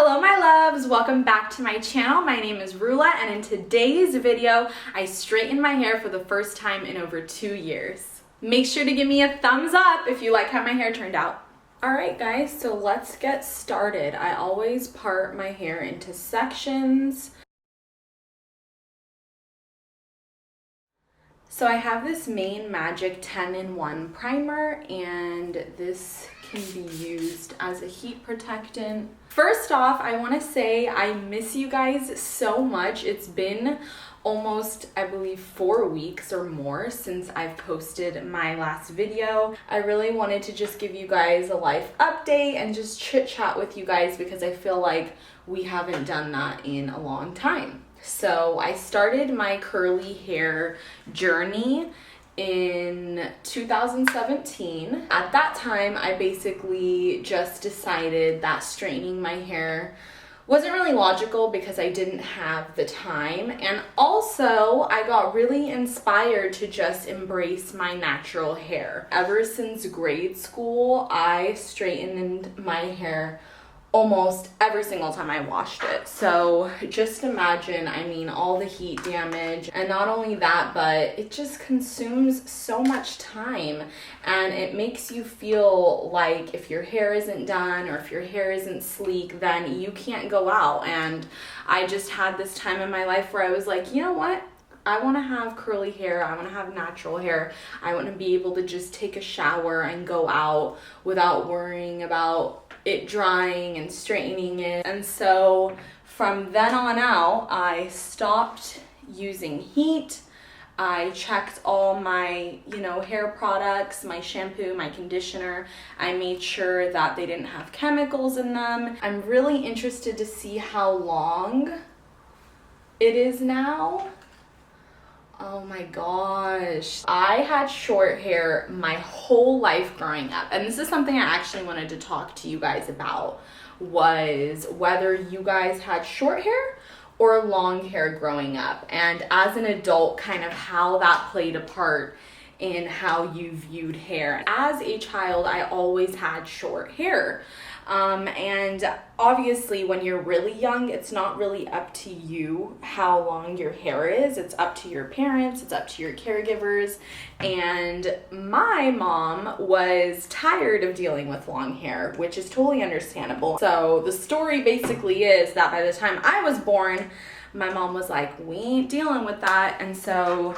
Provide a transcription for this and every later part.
Hello my loves, welcome back to my channel. My name is Rulla and in today's video, I straightened my hair for the first time in over 2 years. Make sure to give me a thumbs up if you like how my hair turned out. Alright guys, so let's get started. I always part my hair into sections. So I have this Main Magic 10-in-1 primer and this can be used as a heat protectant. First off, I want to say I miss you guys so much. It's been almost, I believe, 4 weeks or more since I've posted my last video. I really wanted to just give you guys a life update and just chit chat with you guys because I feel like we haven't done that in a long time. So I started my curly hair journey in 2017. At that time, I basically just decided that straightening my hair wasn't really logical because I didn't have the time. And also, I got really inspired to just embrace my natural hair. Ever since grade school, I straightened my hair almost every single time I washed it. So just imagine, I mean, all the heat damage, and not only that, but it just consumes so much time and it makes you feel like if your hair isn't done or if your hair isn't sleek, then you can't go out. And I just had this time in my life where I was like, you know what? I want to have curly hair. I want to have natural hair. I want to be able to just take a shower and go out without worrying about it drying and straightening it. And so from then on out, I stopped using heat. I checked all my, hair products, my shampoo, my conditioner. I made sure that they didn't have chemicals in them. I'm really interested to see how long it is now. Oh my gosh. I had short hair my whole life growing up. And this is something I actually wanted to talk to you guys about, was whether you guys had short hair or long hair growing up. And as an adult, kind of how that played a part in how you viewed hair. As a child, I always had short hair. And obviously when you're really young, it's not really up to you how long your hair is. It's up to your parents, it's up to your caregivers. And my mom was tired of dealing with long hair, which is totally understandable. So the story basically is that by the time I was born, my mom was like, we ain't dealing with that. And so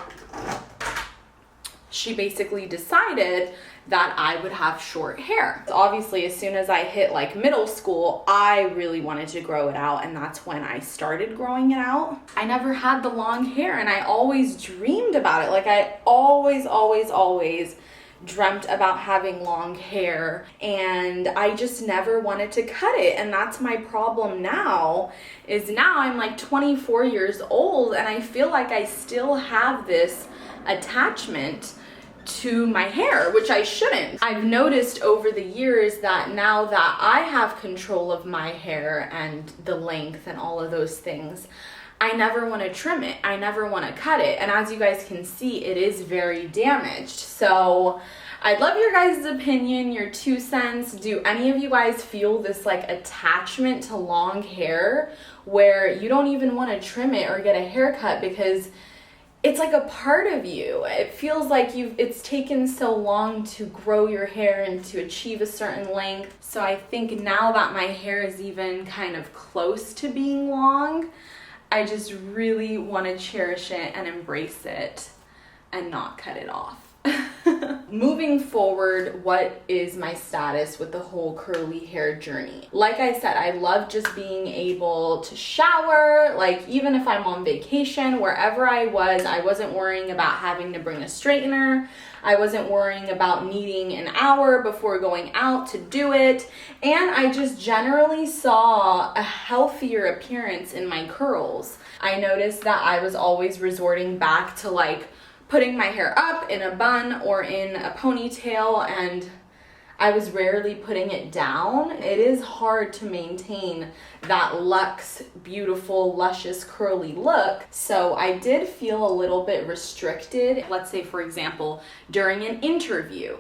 she basically decided that I would have short hair. So obviously, as soon as I hit like middle school, I really wanted to grow it out, and that's when I started growing it out. I never had the long hair, and I always dreamed about it. Like I always dreamt about having long hair, and I just never wanted to cut it. And that's my problem now, is now I'm like 24 years old, and I feel like I still have this attachment to my hair, which I shouldn't. I've noticed over the years that now that I have control of my hair and the length and all of those things, I never want to trim it. I never want to cut it. And as you guys can see, it is very damaged. So I'd love your guys' opinion, your 2 cents. Do any of you guys feel this like attachment to long hair where you don't even want to trim it or get a haircut because it's like a part of you? It feels like it's taken so long to grow your hair and to achieve a certain length. So I think now that my hair is even kind of close to being long, I just really want to cherish it and embrace it and not cut it off. Moving forward, what is my status with the whole curly hair journey? Like I said, I love just being able to shower. Like even if I'm on vacation, wherever I wasn't worrying about having to bring a straightener. I wasn't worrying about needing an hour before going out to do it. And I just generally saw a healthier appearance in my curls. I noticed that I was always resorting back to like putting my hair up in a bun or in a ponytail, and I was rarely putting it down. It is hard to maintain that luxe, beautiful, luscious, curly look. So I did feel a little bit restricted. Let's say, for example, during an interview,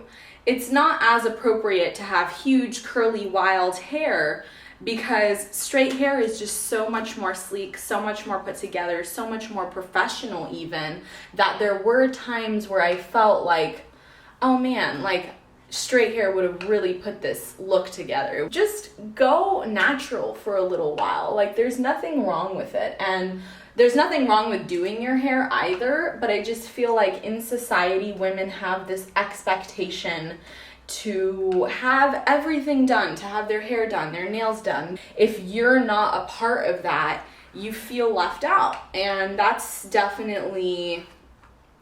it's not as appropriate to have huge, curly, wild hair because straight hair is just so much more sleek, so much more put together, so much more professional even, that there were times where I felt like, oh man, like straight hair would have really put this look together. Just go natural for a little while. Like there's nothing wrong with it. And there's nothing wrong with doing your hair either, but I just feel like in society, women have this expectation to have everything done, to have their hair done, their nails done. If you're not a part of that, you feel left out. And that's definitely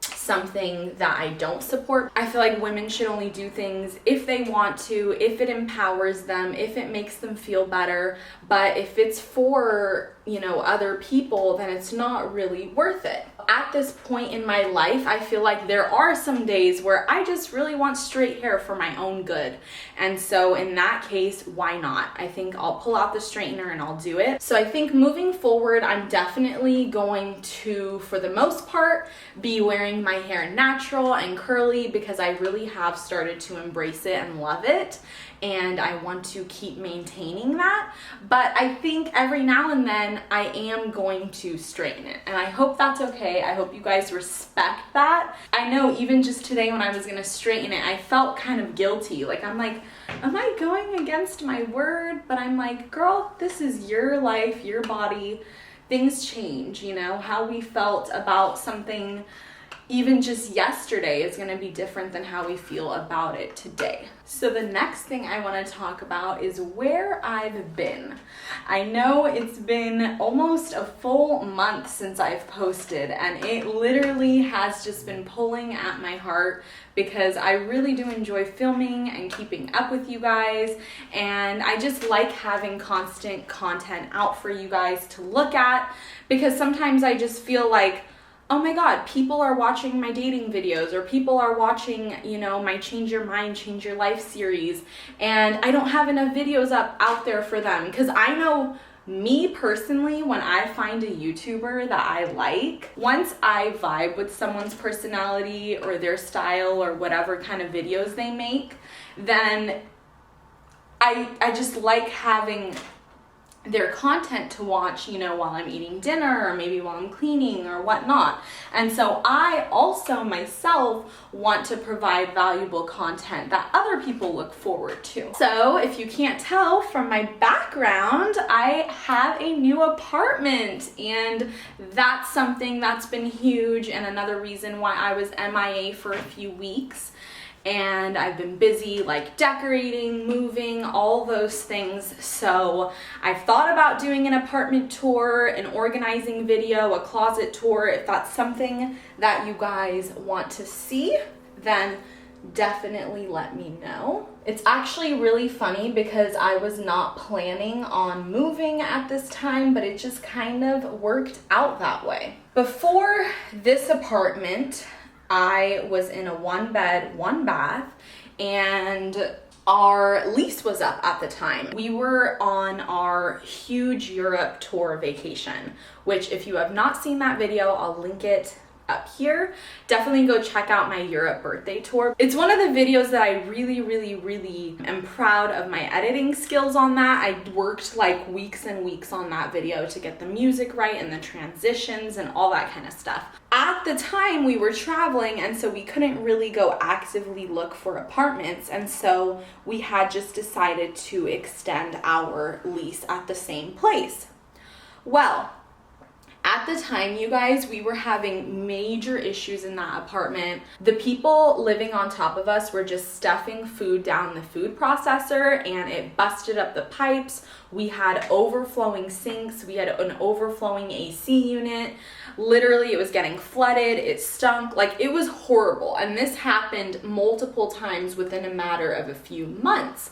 something that I don't support. I feel like women should only do things if they want to, if it empowers them, if it makes them feel better. But if it's for, you know, other people, then it's not really worth it. At this point in my life, I feel like there are some days where I just really want straight hair for my own good. And so in that case, why not? I think I'll pull out the straightener and I'll do it. So I think moving forward, I'm definitely going to, for the most part, be wearing my hair natural and curly because I really have started to embrace it and love it. And I want to keep maintaining that. But I think every now and then I am going to straighten it. And I hope that's okay. I hope you guys respect that. I know even just today when I was gonna straighten it, I felt kind of guilty. Like I'm like, am I going against my word? But I'm like, girl, this is your life, your body. Things change, you know? How we felt about something even just yesterday is going to be different than how we feel about it today. So the next thing I want to talk about is where I've been. I know it's been almost a full month since I've posted, and it literally has just been pulling at my heart because I really do enjoy filming and keeping up with you guys, and I just like having constant content out for you guys to look at, because sometimes I just feel like, oh my God, people are watching my dating videos, or people are watching, you know, my Change Your Mind, Change Your Life series, and I don't have enough videos out there for them. Because I know me personally, when I find a YouTuber that I like, once I vibe with someone's personality or their style or whatever kind of videos they make, then I just like having their content to watch, you know, while I'm eating dinner or maybe while I'm cleaning or whatnot. And so I also myself want to provide valuable content that other people look forward to. So if you can't tell from my background, I have a new apartment, and that's something that's been huge and another reason why I was MIA for a few weeks. And I've been busy like decorating, moving, all those things. So I've thought about doing an apartment tour, an organizing video, a closet tour. If that's something that you guys want to see, then definitely let me know. It's actually really funny because I was not planning on moving at this time, but it just kind of worked out that way. Before this apartment, I was in a 1-bed, 1-bath, and our lease was up at the time. We were on our huge Europe tour vacation, which if you have not seen that video, I'll link it up here. Definitely go check out my Europe birthday tour. It's one of the videos that I really am proud of my editing skills on that. I worked like weeks and weeks on that video to get the music right and the transitions and all that kind of stuff. At the time we were traveling, and so we couldn't really go actively look for apartments, and so we had just decided to extend our lease at the same place. Well, at the time, you guys, we were having major issues in that apartment. The people living on top of us were just stuffing food down the food processor, and it busted up the pipes. We had overflowing sinks. We had an overflowing AC unit. Literally, it was getting flooded. It stunk. Like, it was horrible. And this happened multiple times within a matter of a few months.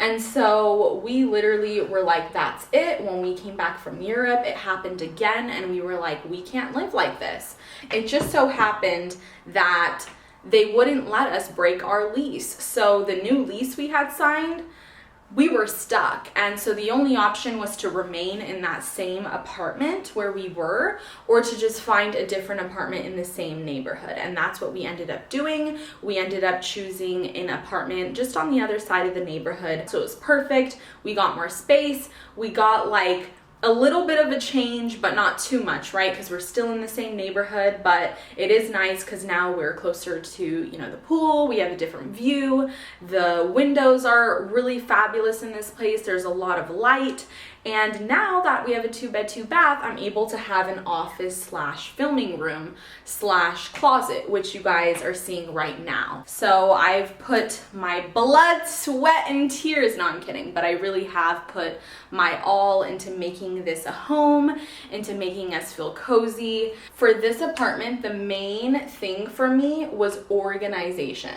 And so we literally were like, that's it. When we came back from Europe, it happened again, and we were like, we can't live like this. It just so happened that they wouldn't let us break our lease. So the new lease we had signed we were stuck. And so the only option was to remain in that same apartment where we were, or to just find a different apartment in the same neighborhood. And that's what we ended up doing. We ended up choosing an apartment just on the other side of the neighborhood. So it was perfect. We got more space. We got like a little bit of a change, but not too much, right? Because we're still in the same neighborhood, but it is nice because now we're closer to, you know, the pool. We have a different view. The windows are really fabulous in this place. There's a lot of light. And now that we have a 2-bed, 2-bath, I'm able to have an office slash filming room slash closet, which you guys are seeing right now. So I've put my blood, sweat, and tears, no, I'm kidding, but I really have put my all into making this a home, into making us feel cozy. For this apartment, the main thing for me was organization.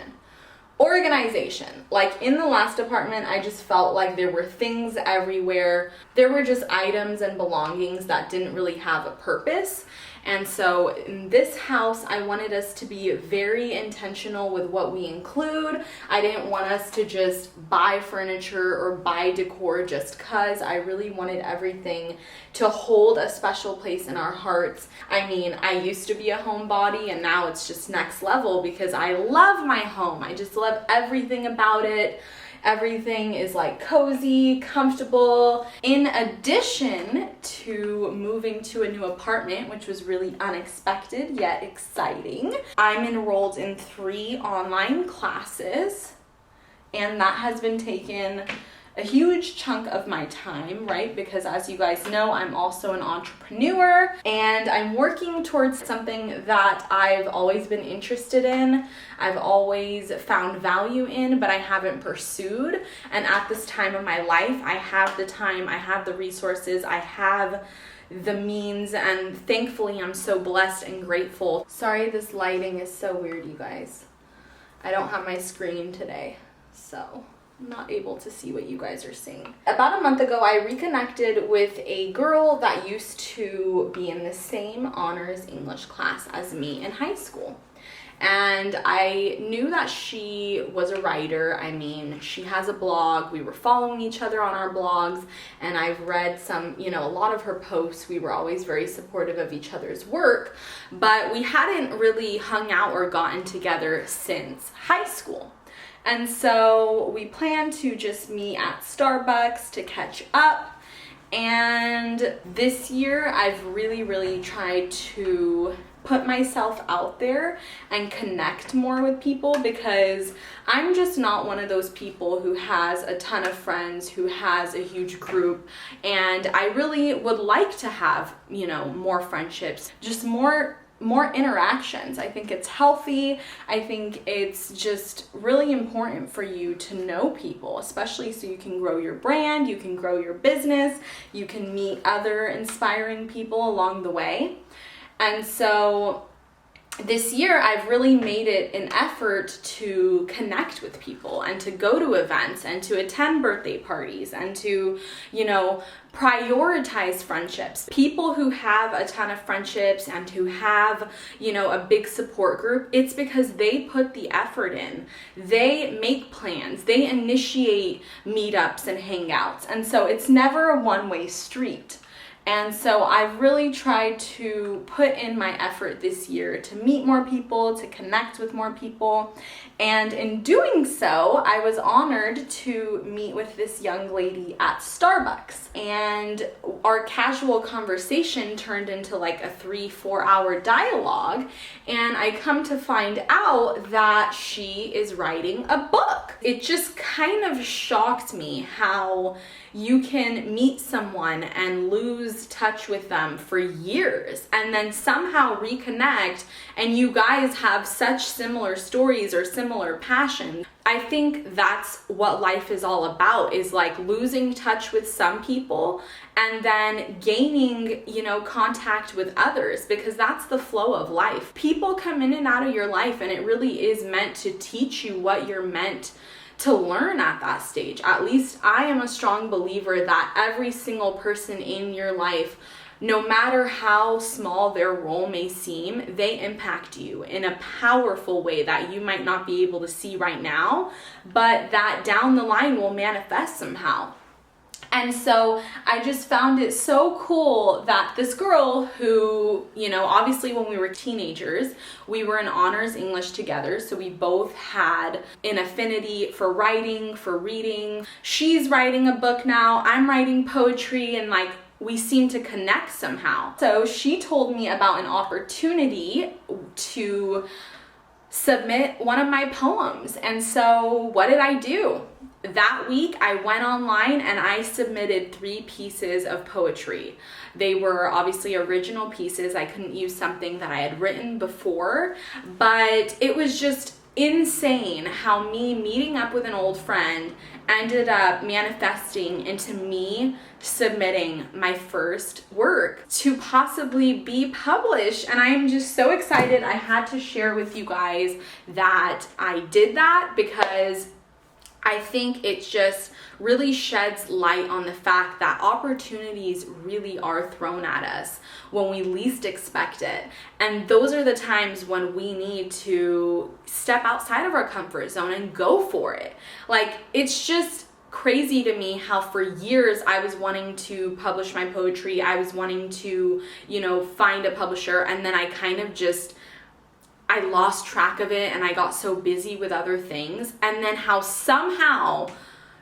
Like in the last apartment, I just felt like there were things everywhere. There were just items and belongings that didn't really have a purpose. And so in this house, I wanted us to be very intentional with what we include. I didn't want us to just buy furniture or buy decor just cause. I really wanted everything to hold a special place in our hearts. I mean, I used to be a homebody and now it's just next level because I love my home. I just love everything about it. Everything is like cozy, comfortable. In addition to moving to a new apartment, which was really unexpected yet exciting, I'm enrolled in 3 online classes, and that has been taken a huge chunk of my time, right? Because as you guys know, I'm also an entrepreneur and I'm working towards something that I've always been interested in. I've always found value in, but I haven't pursued. And at this time of my life, I have the time, I have the resources, I have the means, and thankfully I'm so blessed and grateful. Sorry, this lighting is so weird, you guys. I don't have my screen today, so I'm not able to see what you guys are seeing. About a month ago, I reconnected with a girl that used to be in the same honors English class as me in high school. And I knew that she was a writer. I mean, she has a blog. We were following each other on our blogs, and I've read some, you know, a lot of her posts. We were always very supportive of each other's work, but we hadn't really hung out or gotten together since high school. And so we planned to just meet at Starbucks to catch up. And this year I've really tried to put myself out there and connect more with people, because I'm just not one of those people who has a ton of friends, who has a huge group. And I really would like to have, you know, more friendships, just more interactions. I think it's healthy. I think it's just really important for you to know people, especially so you can grow your brand, you can grow your business, you can meet other inspiring people along the way. And so this year I've really made it an effort to connect with people and to go to events and to attend birthday parties and to, you know, prioritize friendships. People who have a ton of friendships and who have, you know, a big support group, it's because they put the effort in. They make plans. They initiate meetups and hangouts. And so it's never a one-way street. And so I've really tried to put in my effort this year to meet more people, to connect with more people. And in doing so, I was honored to meet with this young lady at Starbucks. And our casual conversation turned into like a 3-4 hour dialogue. And I come to find out that she is writing a book. It just kind of shocked me how you can meet someone and lose touch with them for years and then somehow reconnect, and you guys have such similar stories or similar passions. I think that's what life is all about, is like losing touch with some people and then gaining, you know, contact with others, because that's the flow of life. People come in and out of your life, and it really is meant to teach you what you're meant to learn at that stage. At least I am a strong believer that every single person in your life, no matter how small their role may seem, they impact you in a powerful way that you might not be able to see right now, but that down the line will manifest somehow. And so I just found it so cool that this girl who, you know, obviously when we were teenagers, we were in honors English together. So we both had an affinity for writing, for reading. She's writing a book now, I'm writing poetry, and like we seem to connect somehow. So she told me about an opportunity to submit one of my poems. And so what did I do? That week, I went online and I submitted 3 pieces of poetry. They were obviously original pieces. I couldn't use something that I had written before, but it was just insane how me meeting up with an old friend ended up manifesting into me submitting my first work to possibly be published. And I am just so excited. I had to share with you guys that I did that because I think it just really sheds light on the fact that opportunities really are thrown at us when we least expect it. And those are the times when we need to step outside of our comfort zone and go for it. Like, it's just crazy to me how for years I was wanting to publish my poetry. I was wanting to, you know, find a publisher, and then I kind of just I lost track of it and I got so busy with other things. And then how somehow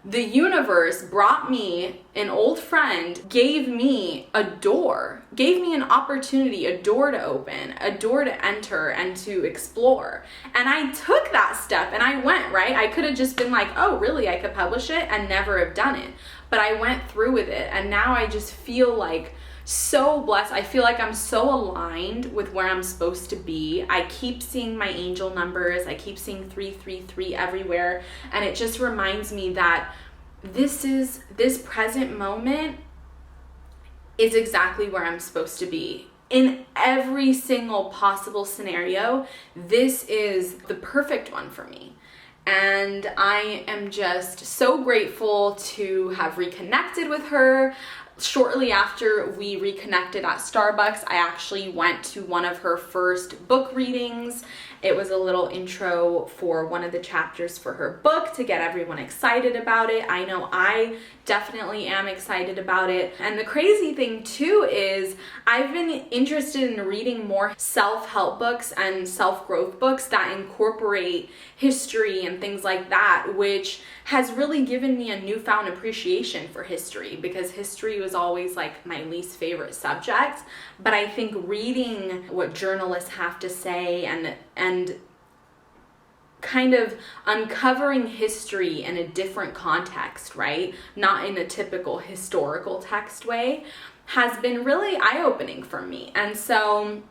the universe brought me an old friend, gave me a door, gave me an opportunity, a door to open, a door to enter and to explore. And I took that step and I went, right? I could have just been like, oh, really? I could publish it and never have done it. But I went through with it. And now I just feel like so blessed. I feel like I'm so aligned with where I'm supposed to be. I keep seeing my angel numbers. I keep seeing 333 everywhere. And it just reminds me that this present moment is exactly where I'm supposed to be. In every single possible scenario, this is the perfect one for me. And I am just so grateful to have reconnected with her. Shortly after we reconnected at Starbucks, I actually went to one of her first book readings. It was a little intro for one of the chapters for her book to get everyone excited about it. I know I definitely am excited about it. And the crazy thing too is I've been interested in reading more self-help books and self-growth books that incorporate history and things like that, which has really given me a newfound appreciation for history, because history was always like my least favorite subject. But I think reading what journalists have to say and kind of uncovering history in a different context, right? Not in a typical historical text way, has been really eye-opening for me. And so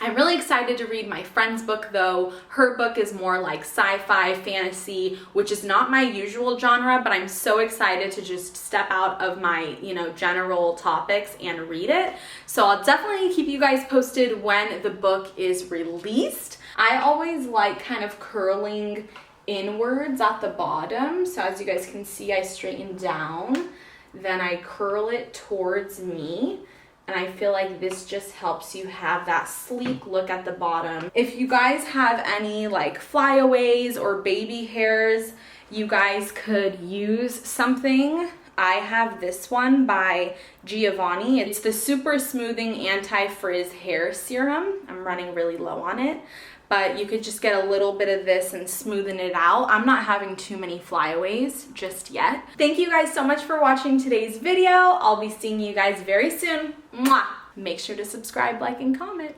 I'm really excited to read my friend's book though. Her book is more like sci-fi, fantasy, which is not my usual genre, but I'm so excited to just step out of my, general topics and read it. So I'll definitely keep you guys posted when the book is released. I always like kind of curling inwards at the bottom. So as you guys can see, I straighten down, then I curl it towards me. And I feel like this just helps you have that sleek look at the bottom. If you guys have any like flyaways or baby hairs, you guys could use something. I have this one by Giovanni. It's the Super Smoothing Anti-Frizz Hair Serum. I'm running really low on it, but you could just get a little bit of this and smoothen it out. I'm not having too many flyaways just yet. Thank you guys so much for watching today's video. I'll be seeing you guys very soon. Mwah! Make sure to subscribe, like, and comment.